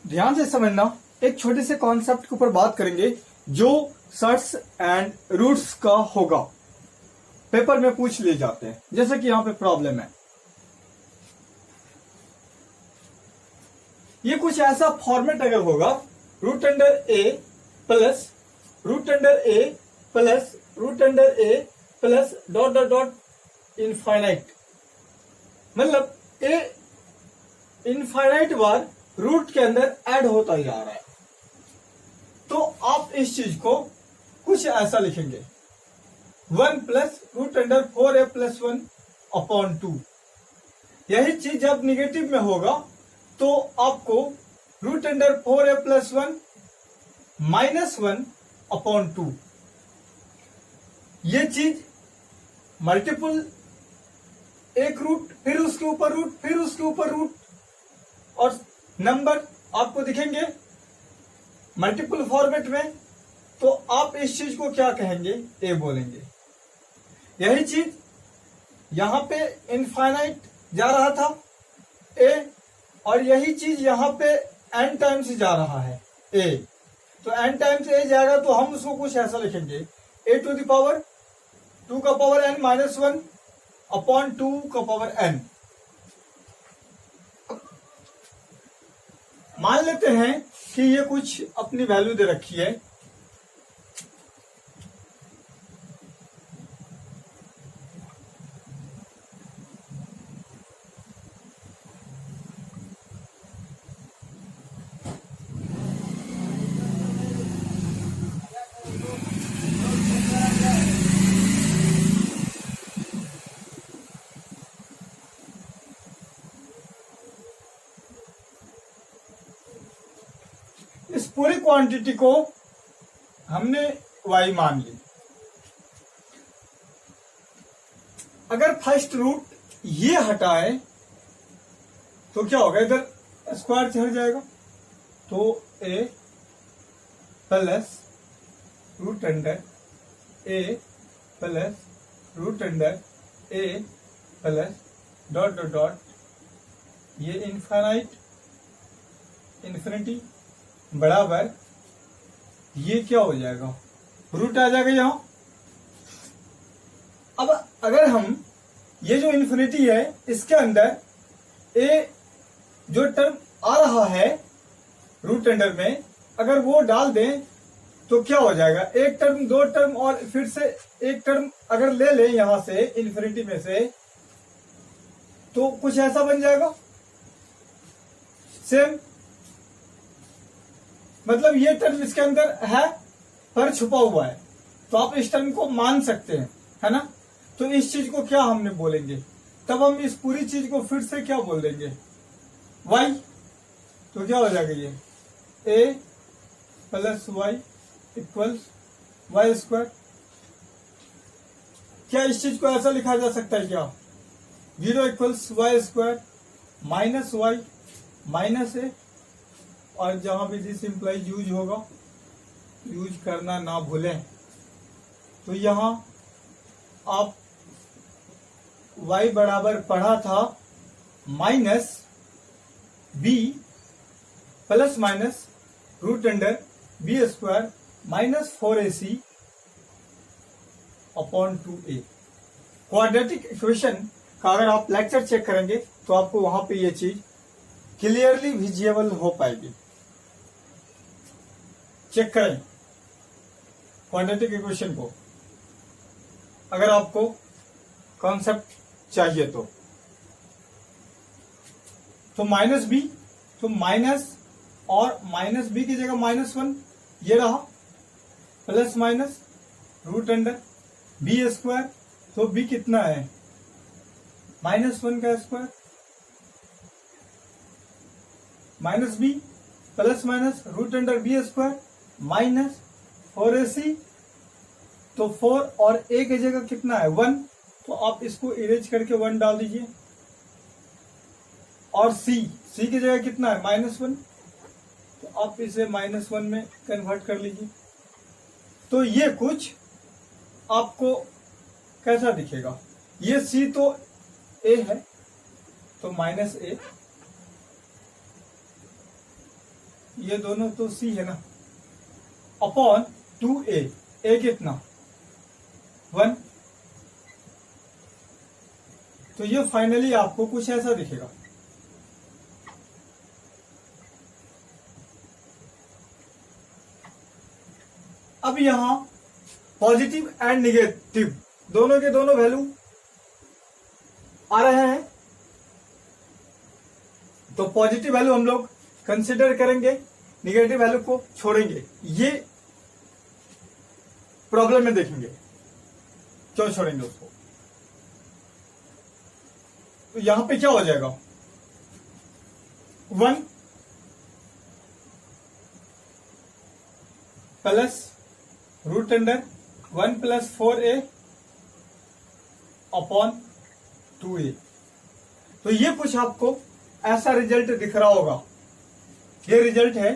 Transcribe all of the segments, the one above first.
ध्यान से समझना, एक छोटे से कॉन्सेप्ट के ऊपर बात करेंगे जो सर्ट्स एंड रूट्स का होगा, पेपर में पूछ लिए जाते हैं। जैसे कि यहां पे प्रॉब्लम है, ये कुछ ऐसा फॉर्मेट अगर होगा root under A plus root under A plus root under A plus dot dot dot infinite, मतलब ए इनफाइनाइट बार रूट के अंदर ऐड होता जा रहा है। तो आप इस चीज को कुछ ऐसा लिखेंगे 1 plus root under 4a plus 1 upon 2। यही चीज जब निगेटिव में होगा तो आपको root under 4a plus 1 minus 1 upon 2। ये चीज मल्टीपल, एक रूट फिर उसके ऊपर रूट फिर उसके ऊपर रूट, और नंबर आपको दिखेंगे मल्टीपल फॉर्मेट में, तो आप इस चीज को क्या कहेंगे, ए बोलेंगे। यही चीज यहां पे इनफाइनाइट जा रहा था ए, और यही चीज यहां पे एन टाइम्स जा रहा है ए, तो एन टाइम्स ए जाएगा तो हम उसको कुछ ऐसा लिखेंगे ए टू द पावर 2 का पावर एन माइनस 1 अपॉन 2 का पावर एन। मान लेते हैं कि ये कुछ अपनी वैल्यू दे रखी है, इस पूरी क्वांटिटी को हमने y मान ली। अगर फर्स्ट रूट ये हटाए तो क्या होगा, इधर स्क्वायर से हट जाएगा, तो a plus root under a plus root under a plus dot dot dot, ये इनफाइनाइट इन्फिनिटी बराबर ये क्या हो जाएगा, रूट आ जाएगा यहां। अब अगर हम ये जो इन्फिनिटी है इसके अंदर ए जो टर्म आ रहा है रूट अंडर में, अगर वो डाल दें तो क्या हो जाएगा, एक टर्म दो टर्म और फिर से एक टर्म अगर ले लें यहां से इन्फिनिटी में से, तो कुछ ऐसा बन जाएगा सेम, मतलब ये टर्म इसके अंदर है पर छुपा हुआ है, तो आप इस टर्म को मान सकते हैं, है ना। तो इस चीज को क्या हमने बोलेंगे, तब हम इस पूरी चीज को फिर से क्या बोल देंगे, y। तो क्या हो जाएगा, ये a plus y equals y square. क्या इस चीज को ऐसा लिखा जा सकता है क्या, 0 equals y square minus y minus A, और जहां भी दिस इंप्लाइज यूज होगा यूज करना ना भूलें। तो यहां आप y बराबर पढ़ा था minus b plus minus root under b square minus 4ac upon 2a। Quadratic equation का अगर आप लेक्चर चेक करेंगे तो आपको वहां पे ये चीज क्लियरली विजिबल हो पाएगी। चेक करें क्वाड्रेटिक इक्वेशन को अगर आपको कॉन्सेप्ट चाहिए तो माइनस बी, तो माइनस और माइनस बी की जगह -1 ये रहा, plus minus root under b square, तो बी कितना है -1 का square minus b plus minus root under b square minus 4ac, तो 4 और a की जगह कितना है 1, तो आप इसको इरेज करके 1 डाल दीजिए, और c की जगह कितना है -1, तो आप इसे -1 में कन्वर्ट कर लीजिए। तो ये कुछ आपको कैसा दिखेगा, ये c तो a है तो -a, ये दोनों तो सी है ना, अपॉन 2a, a कितना 1, तो ये फाइनली आपको कुछ ऐसा दिखेगा। अब यहां पॉजिटिव एंड निगेटिव दोनों के दोनों वैल्यू आ रहे हैं, तो पॉजिटिव वैल्यू हम लोग कंसिडर करेंगे, निगेटिव वैल्यू को छोड़ेंगे। ये प्रॉब्लम में देखेंगे क्यों छोड़ेंगे उसको। तो यहां पे क्या हो जाएगा 1 plus root under 1 plus 4a upon 2a। तो ये कुछ आपको ऐसा रिजल्ट दिख रहा होगा, ये रिजल्ट है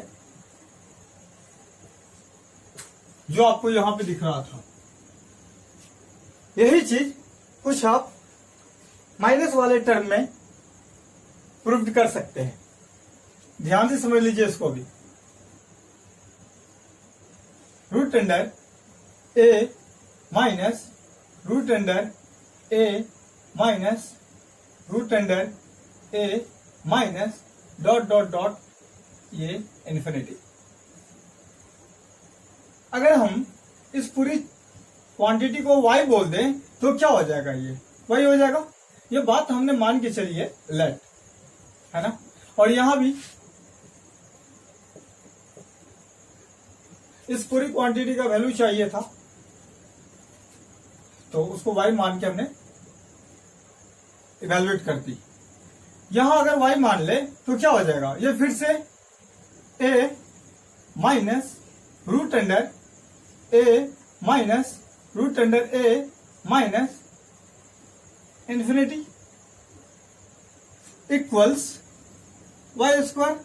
जो आपको यहां पे दिख रहा था। यही चीज कुछ आप माइनस वाले टर्म में प्रूव कर सकते हैं। ध्यान से समझ लीजिए इसको भी। रूट अंडर ए माइनस रूट अंडर ए माइनस रूट अंडर ए माइनस डॉट डॉट डॉट ये इन्फिनिटी। अगर हम इस पूरी क्वांटिटी को y बोल दें तो क्या हो जाएगा, ये y हो जाएगा। ये बात हमने मान के चली है लेट, है ना। और यहां भी इस पूरी क्वांटिटी का वैल्यू चाहिए था, तो उसको y मान के हमने इवेल्युएट कर दी। यहां अगर y मान ले तो क्या हो जाएगा, ये फिर से a minus root under a minus root under a minus infinity equals y square.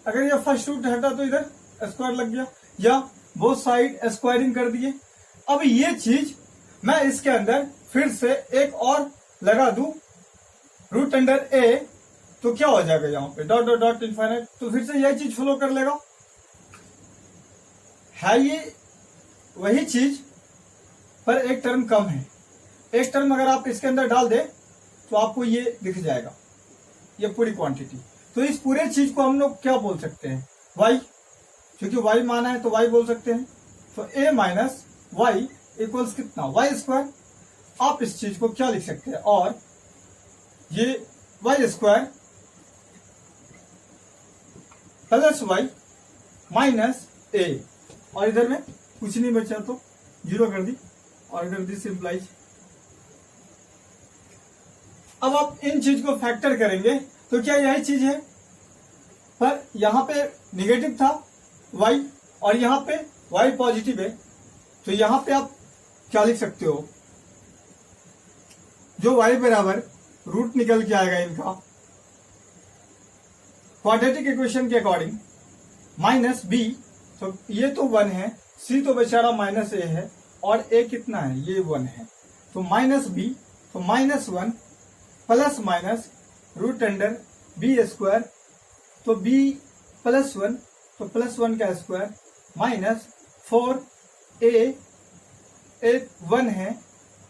अगर ये फर्स्ट रूट हटा तो इधर स्क्वायर लग गया, या बोथ साइड स्क्वायरिंग कर दिए। अब ये चीज मैं इसके अंदर फिर से एक और लगा दूं रूट अंडर a, तो क्या हो जाएगा यहां पे डॉट डॉट डॉट इनफाइनाइट, तो फिर से यही चीज फॉलो कर लेगा। है ये वही चीज पर एक टर्म कम है। एक टर्म अगर आप इसके अंदर डाल दे तो आपको ये दिख जाएगा, ये पूरी क्वांटिटी। तो इस पूरे चीज को हम लोग क्या बोल सकते हैं, y, क्योंकि y माना है तो y बोल सकते हैं। तो a माइनस वाई इक्वल्स कितना वाई स्क्वायर। आप इस चीज को क्या लिख सकते हैं, और ये y square plus y minus a, और इधर में कुछ नहीं बचा तो जीरो कर दी, और इधर दिस इंप्लाइज। अब आप इन चीज को फैक्टर करेंगे तो क्या यही चीज है, पर यहां पे निगेटिव था y और यहां पे y पॉजिटिव है, तो यहां पे आप क्या लिख सकते हो, जो y बराबर रूट निकल के आएगा इनका क्वाड्रेटिक इक्वेशन के अकॉर्डिंग माइनस b, तो ये तो 1 है, c तो बेचारा माइनस a है, और a कितना है, ये 1 है, तो माइनस b, तो minus 1 plus minus root under b square, तो b प्लस 1, तो प्लस 1 का स्क्वायर माइनस 4a 1 है,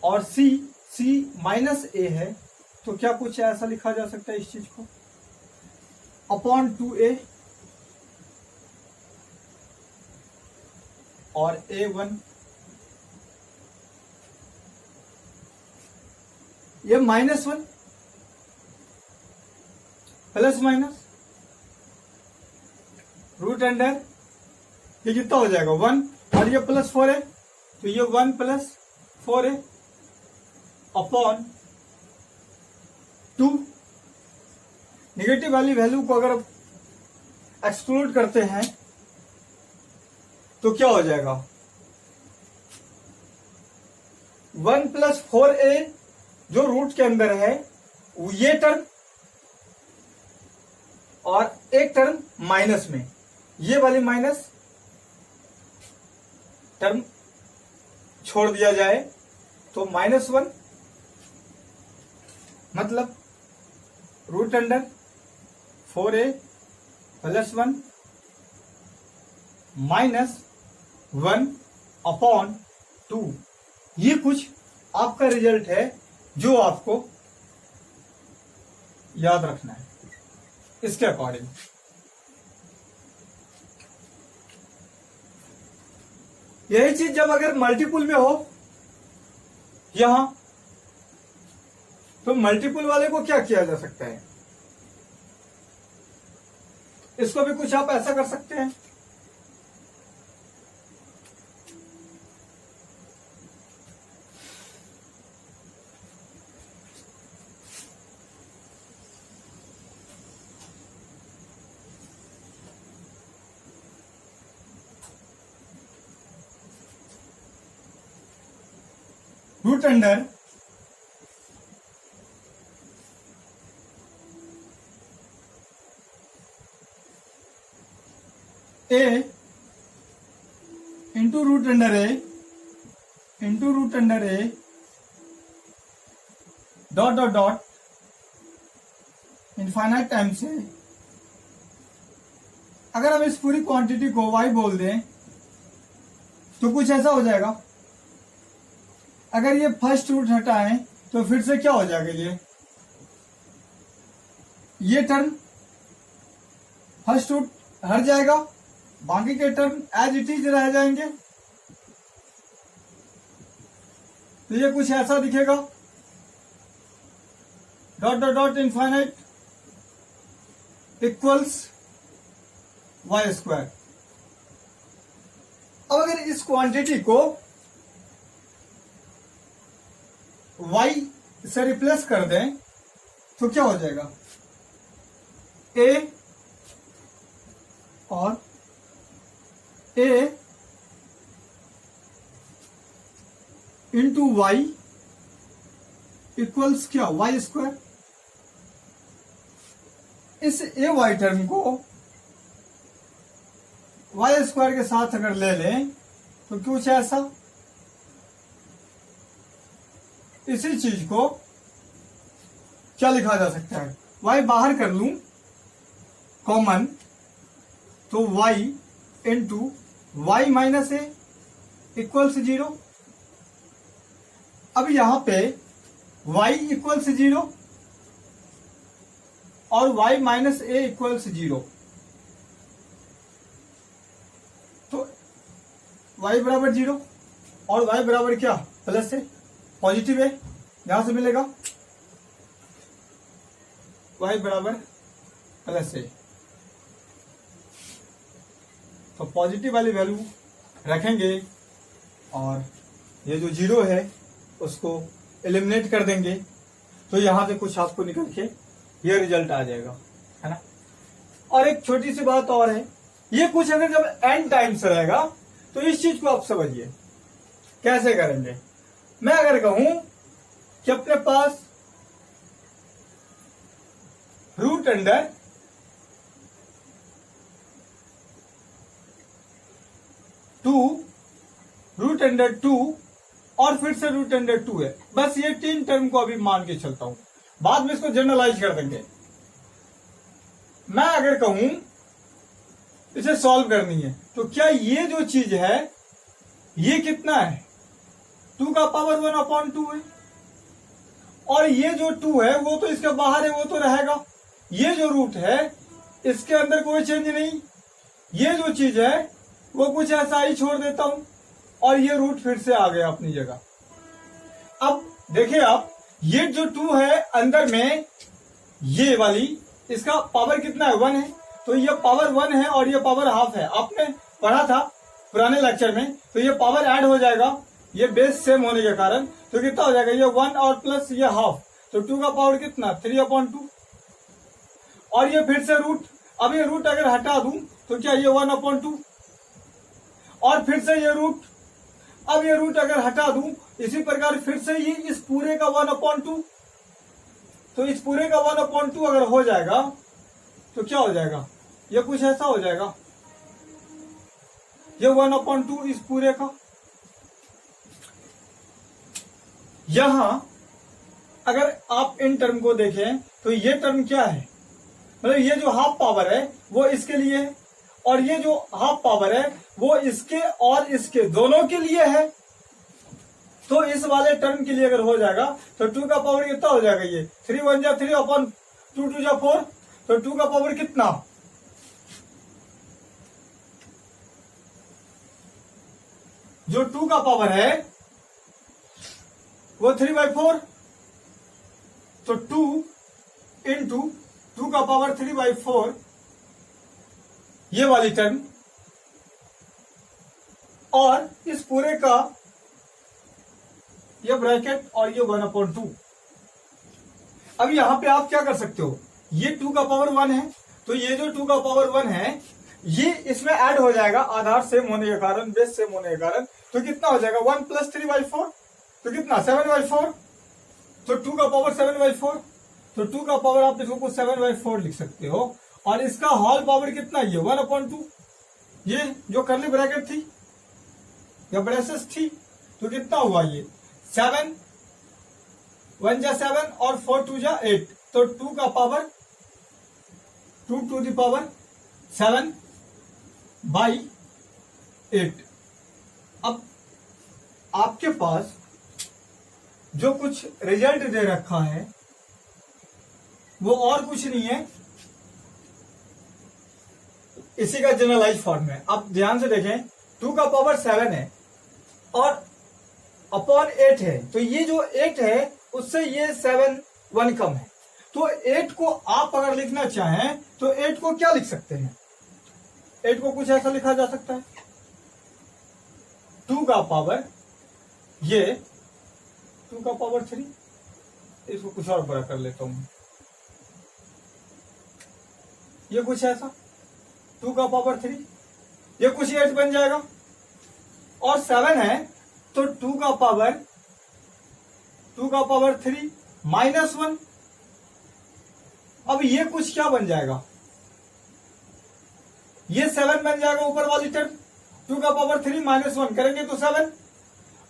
और c माइनस a है, तो क्या कुछ ऐसा लिखा जा सकता है इस चीज को अपॉन 2a और a1, ये minus 1 plus minus root under ये कितना हो जाएगा 1, और ये प्लस 4 है, तो ये 1 प्लस 4 है अपॉन 2। निगेटिव वाली वैल्यू को अगर एक्सक्लूड करते हैं तो क्या हो जाएगा 1 प्लस 4a जो रूट के अंदर है ये टर्म, और एक टर्म माइनस में, ये वाली माइनस टर्म छोड़ दिया जाए तो -1, मतलब रूट अंडर 4a प्लस 1 -1/2। ये कुछ आपका रिजल्ट है जो आपको याद रखना है इसके अकॉर्डिंग। यही चीज जब अगर मल्टीपुल में हो यहां, तो मल्टीपुल वाले को क्या किया जा सकता है, इसको भी कुछ आप ऐसा कर सकते हैं। Root under a into root under a into root under a dot dot dot infinite time से, अगर हम इस पूरी क्वांटिटी को y बोल दें तो कुछ ऐसा हो जाएगा। अगर ये फर्स्ट रूट हटाएं तो फिर से क्या हो जाएगा, ये टर्म फर्स्ट रूट हट जाएगा, बाकी के टर्म एज इट इज रह जाएंगे। तो ये कुछ ऐसा दिखेगा, dot dot dot infinite equals y square. अब अगर इस क्वांटिटी को y से रिप्लेस कर दें तो क्या हो जाएगा, a और a इंटू वाई इक्वल्स क्या, वाई स्क्वायर। इस ए वाई टर्म को वाई स्क्वायर के साथ अगर ले लें तो कुछ ऐसा, इसी चीज को क्या लिखा जा सकता है, y बाहर कर लूं कॉमन तो y इंटू वाई माइनस ए इक्वल्स 0। अब यहां पे y इक्वल्स 0 और y माइनस ए इक्वल्स 0, तो y बराबर 0 और y बराबर क्या, प्लस है, पॉजिटिव है, यहां से मिलेगा y बराबर प्लस है। तो पॉजिटिव वाली वैल्यू रखेंगे और ये जो 0 है उसको एलिमिनेट कर देंगे, तो यहां से कुछ आपको निकल के ये रिजल्ट आ जाएगा, है ना। और एक छोटी सी बात और है, ये कुछ अगर जब n टाइम्स रहेगा तो इस चीज को आप समझिए कैसे करेंगे। मैं अगर कहूं कि अपने पास रूट अंडर रूट अंडर 2 और फिर से रूट अंडर 2 है, बस ये 3 टर्म को अभी मान के चलता हूं, बाद में इसको जनरलाइज कर देंगे। मैं अगर कहूं इसे सॉल्व करनी है तो क्या ये जो चीज है ये कितना है, 2 का पावर 1/2 है, और ये जो 2 है वो तो इसके बाहर है, वो तो रहेगा। ये जो रूट है इसके अंदर कोई चेंज नहीं, ये जो चीज है वो कुछ ऐसा ही छोड़ देता हूं और ये रूट फिर से आ गया अपनी जगह। अब देखिए आप, ये जो 2 है अंदर में, ये वाली इसका पावर कितना है, 1 है, तो ये पावर 1 है और ये पावर हाफ है। आपने पढ़ा था पुराने लेक्चर में, तो ये पावर ऐड हो जाएगा, ये बेस सेम होने के कारण, तो कितना हो जाएगा, ये 1 और प्लस ये हाफ, तो 2 का पावर कितना, 3/2, और ये फिर से रूट। अब ये रूट अगर हटा दूं तो क्या, ये 1/2, और फिर से ये रूट। अब ये रूट अगर हटा दूं, इसी प्रकार फिर से ये इस पूरे का 1/2, तो इस पूरे का 1/2 अगर हो जाएगा तो क्या हो जाएगा, ये कुछ ऐसा हो जाएगा, ये 1/2 इस पूरे का। यहां अगर आप इन टर्म को देखें तो ये टर्म क्या है, मतलब ये जो हाफ पावर है वो इसके लिए है, और ये जो हाफ पावर है वो इसके और इसके दोनों के लिए है। तो इस वाले टर्म के लिए अगर हो जाएगा तो 2 का पावर कितना हो जाएगा, ये 3 1 जा 3 अपॉन 2 2 जा 4, तो 2 का पावर कितना, जो 2 का पावर है वो 3/4, तो 2 इंटू 2 का पावर 3/4 ये वाली टर्म, और इस पूरे का ये ब्रैकेट और ये 1/2। अब यहां पे आप क्या कर सकते हो, ये 2 का पावर 1 है, तो ये जो 2 का पावर 1 है ये इसमें ऐड हो जाएगा, आधार सेम होने के कारण, बेस सेम होने के कारण, तो कितना हो जाएगा 1 + 3/4, तो कितना 7/4, तो 2 का पावर 7/4, तो 2 का पावर आप इसको 7/4 लिख सकते हो, और इसका होल पावर कितना, ये 1/2, ये जो करली ब्रैकेट थी या ब्रेसेस थी, तो कितना हुआ, ये 7 1 जा 7 और 4 2 जा 8, तो 2 का पावर 2 टू द पावर 7/8। अब आपके पास जो कुछ रिजल्ट दे रखा है वो और कुछ नहीं है, इसी का जनरलाइज फॉर्म है। अब ध्यान से देखें, 2 का पावर 7 है और अपॉन 8 है, तो ये जो 8 है उससे ये 7 1 कम है, तो 8 को आप अगर लिखना चाहें तो 8 को क्या लिख सकते हैं, 8 को कुछ ऐसा लिखा जा सकता है, 2 का पावर ये 2 का पावर 3, इसको कुछ और बड़ा कर लेता हूं, ये कुछ ऐसा 2 का पावर 3, ये कुछ 8 बन जाएगा, और 7 है तो 2 का पावर 3 -1, अब ये कुछ क्या बन जाएगा, ये 7 बन जाएगा ऊपर वाली टर्म, 2 का पावर 3 -1 करेंगे तो 7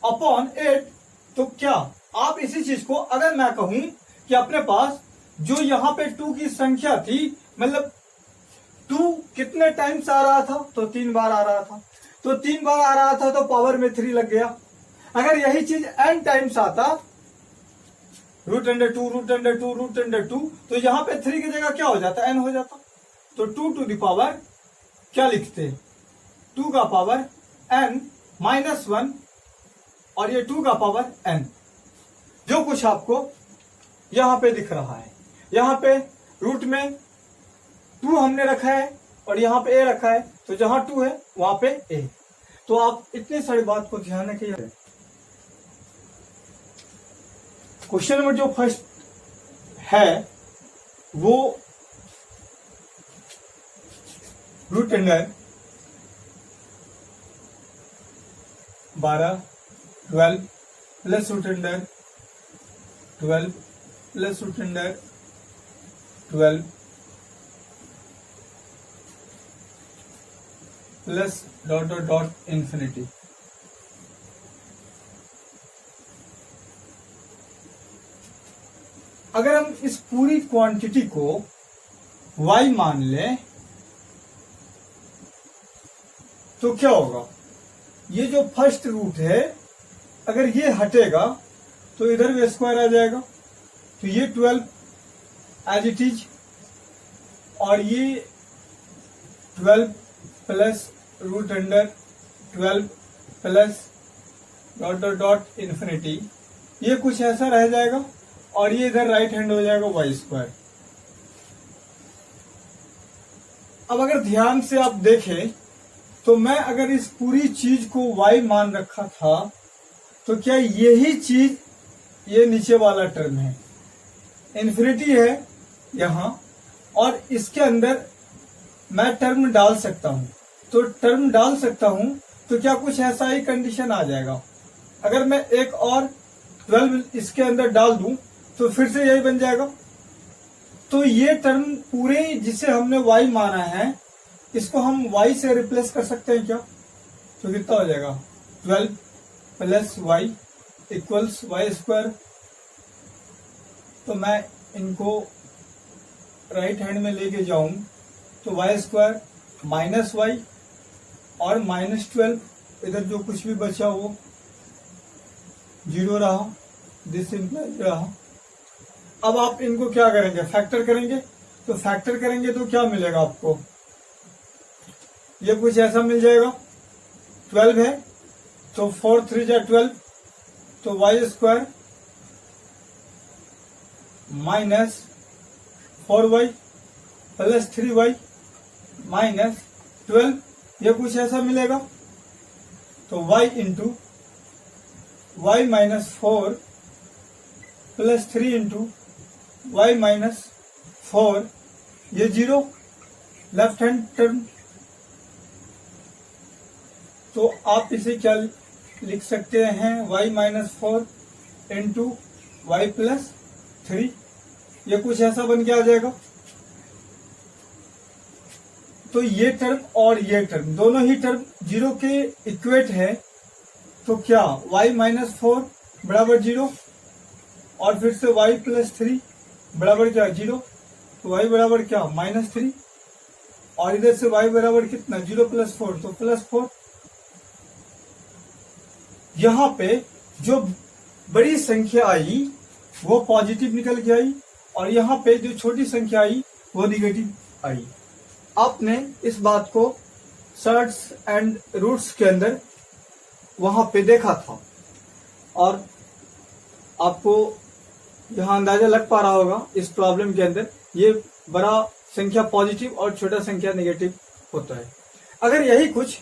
अपॉन 8, तो क्या आप इसी चीज को अगर मैं कहूं कि अपने पास जो यहां पे 2 की संख्या थी, मतलब 2 कितने टाइम्स आ रहा था, तो 3 बार आ रहा था, तो 3 बार आ रहा था तो पावर में 3 लग गया। अगर यही चीज n टाइम्स आता, √2 तो यहां पे 3 की जगह क्या हो जाता, n हो जाता, तो 2 टू द पावर क्या लिखते, 2 का पावर n -1 और ये 2 का पावर n, जो कुछ आपको यहां पे दिख रहा है, यहां पे रूट में 2 हमने रखा है और यहां पे a रखा है, तो जहां 2 है वहां पे a, तो आप इतनी सारी बात को ध्यान रखिए। क्वेश्चन नंबर जो फर्स्ट है वो root under 12 12 plus root under 12 plus root under 12 plus dot dot dot infinity. अगर हम इस पूरी क्वांटिटी को y मान लें तो क्या होगा, ये जो फर्स्ट रूट है अगर ये हटेगा तो इधर भी स्क्वायर आ जाएगा, तो ये 12 एज इट इज, और ये 12 plus root under 12 plus dot dot dot infinity, ये कुछ ऐसा रह जाएगा, और ये इधर राइट हैंड हो जाएगा y²। अब अगर ध्यान से आप देखें तो मैं अगर इस पूरी चीज को y मान रखा था तो क्या यही चीज ये नीचे वाला टर्म है, इंफिनिटी है यहां, और इसके अंदर मैं टर्म डाल सकता हूं, तो टर्म डाल सकता हूं तो क्या कुछ ऐसा ही कंडीशन आ जाएगा। अगर मैं एक और 12 इसके अंदर डाल दूं तो फिर से यही बन जाएगा, तो ये टर्म पूरे जिसे हमने y माना है इसको हम y से रिप्लेस कर सकते हैं क्या, तो कितना हो जाएगा 12 प्लस y इक्वल्स y²। तो मैं इनको राइट हैंड में लेके जाऊं तो y² माइनस वाई और -12 इधर जो कुछ भी बचा वो 0 रहा, दिस इंप्लाइज रहा। अब आप इनको क्या करेंगे, फैक्टर करेंगे। तो फैक्टर करेंगे तो क्या मिलेगा आपको, ये कुछ ऐसा मिल जाएगा। 12 है तो 4 3 जा 12, तो y² minus 4y plus 3y minus 12, ये कुछ ऐसा मिलेगा। तो y into y minus 4 plus 3 into y minus 4, ये 0 लेफ्ट हैंड टर्म। तो आप इसे क्या लिख सकते हैं, y minus 4 into y plus 3, ये कुछ ऐसा बन के आ जाएगा। तो ये टर्म और ये टर्म दोनों ही टर्म 0 के इक्वेट है। तो क्या y माइनस 4 बराबर 0 और फिर से y प्लस 3 बराबर क्या 0, तो y बराबर क्या -3 और इधर से y बराबर कितना 0 प्लस 4, तो प्लस 4। यहां पे जो बड़ी संख्या आई वो पॉजिटिव निकल के आई और यहाँ पे जो छोटी संख्या आई वो निगेटिव आई। आपने इस बात को सर्ट्स एंड रूट्स के अंदर वहां पे देखा था और आपको यहाँ अंदाजा लग पा रहा होगा इस प्रॉब्लम के अंदर ये बड़ा संख्या पॉजिटिव और छोटा संख्या नेगेटिव होता है। अगर यही कुछ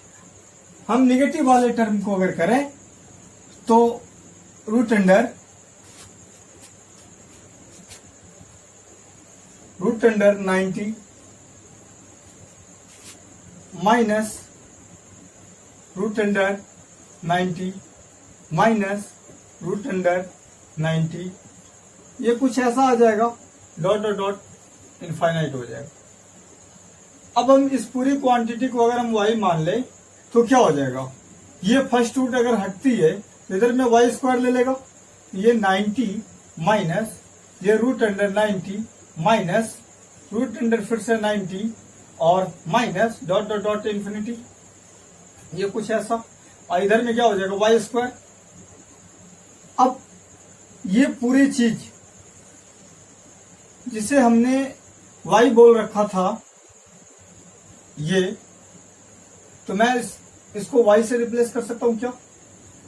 हम नेगेटिव वाले टर्म को अगर करें तो रूट अंडर √ 90 माइनस √ 90 माइनस √ 90, ये कुछ ऐसा आ जाएगा, डॉट डॉट डॉट इनफाइनाइट हो जाएगा। अब हम इस पूरी क्वांटिटी को अगर हम y मान ले तो क्या हो जाएगा, ये फर्स्ट रूट अगर हटती है इधर में y² ले लेगा, ये 90 माइनस ये √ 90 माइनस √ फिर से 90 और minus dot dot dot infinity, ये कुछ ऐसा। और इधर में क्या हो जाएगा y²। अब ये पूरी चीज जिसे हमने y बोल रखा था ये, तो मैं इसको y से रिप्लेस कर सकता हूं क्या,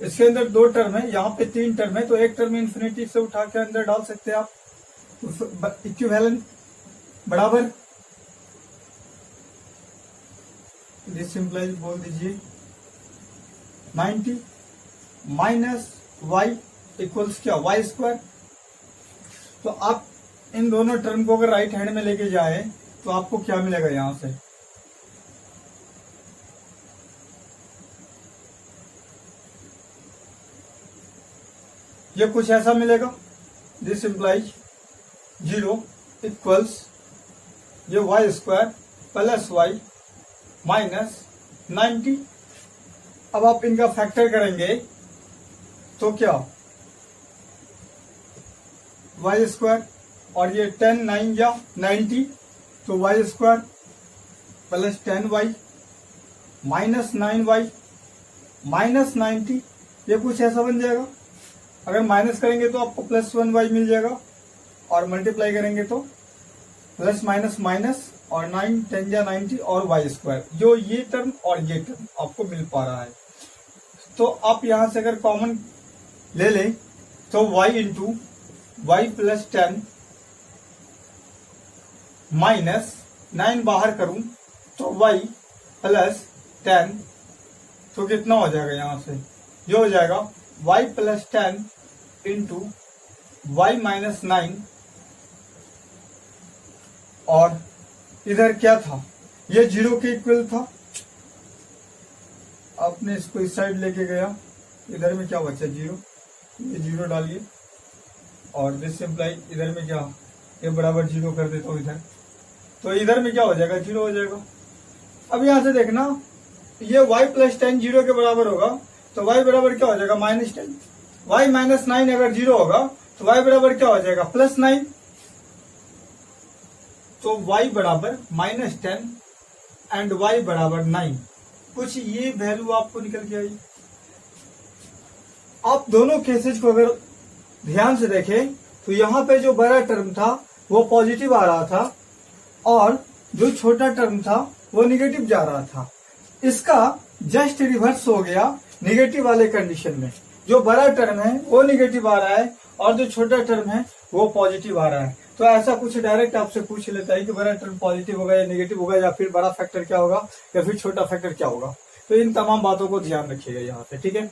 इसके अंदर 2 टर्म है, यहाँ पे 3 टर्म है, तो एक टर्म इन्फिनिटी से उठा के अंदर डाल सकते हैं आप, तो इक्विवेलेंट बराबर दिस सिंपलाइज बोल दीजिए 90 माइनस y इक्वल्स क्या y²। तो आप इन दोनों टर्म को अगर राइट हैंड में लेके जाए तो आपको क्या मिलेगा, यहां से ये कुछ ऐसा मिलेगा, दिस इंप्लाइज 0 इक्वल्स ये y² प्लस y माइनस 90। अब आप इनका फैक्टर करेंगे तो क्या y² और ये 10 9 या 90, तो y² plus 10y minus 9y minus 90, ये कुछ ऐसा बन जाएगा। अगर माइनस करेंगे तो आपको +1y मिल जाएगा और मल्टीप्लाई करेंगे तो प्लस माइनस माइनस और 9 10 या 90 और y², जो ये टर्म और ये टर्म आपको मिल पा रहा है। तो आप यहां से अगर कॉमन ले लें तो y into y plus 10 minus 9 बाहर करूं तो y प्लस 10, तो कितना हो जाएगा, यहां से ये हो जाएगा y plus 10 into y minus 9 और इधर क्या था, ये 0 के इक्वल था। आपने इसको इस साइड लेके गया, इधर में क्या बचा 0, ये 0 डालिए और दिस इम्प्लाई इधर में क्या, ये बराबर 0 कर देता हूं इधर, तो इधर में क्या हो जाएगा 0 हो जाएगा। अब यहां से देखना ये y प्लस 10 0 के बराबर होगा, तो y बराबर क्या हो जाएगा -10, y माइनस 9 अगर 0 होगा तो y बराबर क्या हो जाएगा +9, तो y बराबर -10 एंड y बराबर 9, कुछ ये वैल्यू आपको निकल के आई। आप दोनों केसेज को अगर ध्यान से देखें तो यहाँ पे जो बड़ा टर्म था वो पॉजिटिव आ रहा था और जो छोटा टर्म था वो निगेटिव जा रहा था। इसका जस्ट रिवर्स हो गया निगेटिव वाले कंडीशन में। जो बड़ा टर्म है वो निगेटिव आ रहा है और जो छोटा टर्म है वो पॉजिटिव आ रहा है। तो ऐसा कुछ डायरेक्ट आपसे पूछ लेता है कि बड़ा टर्म पॉजिटिव होगा या नेगेटिव होगा, या फिर बड़ा फैक्टर क्या होगा या फिर छोटा फैक्टर क्या होगा। तो इन तमाम बातों को ध्यान रखिएगा यहाँ पे, ठीक है।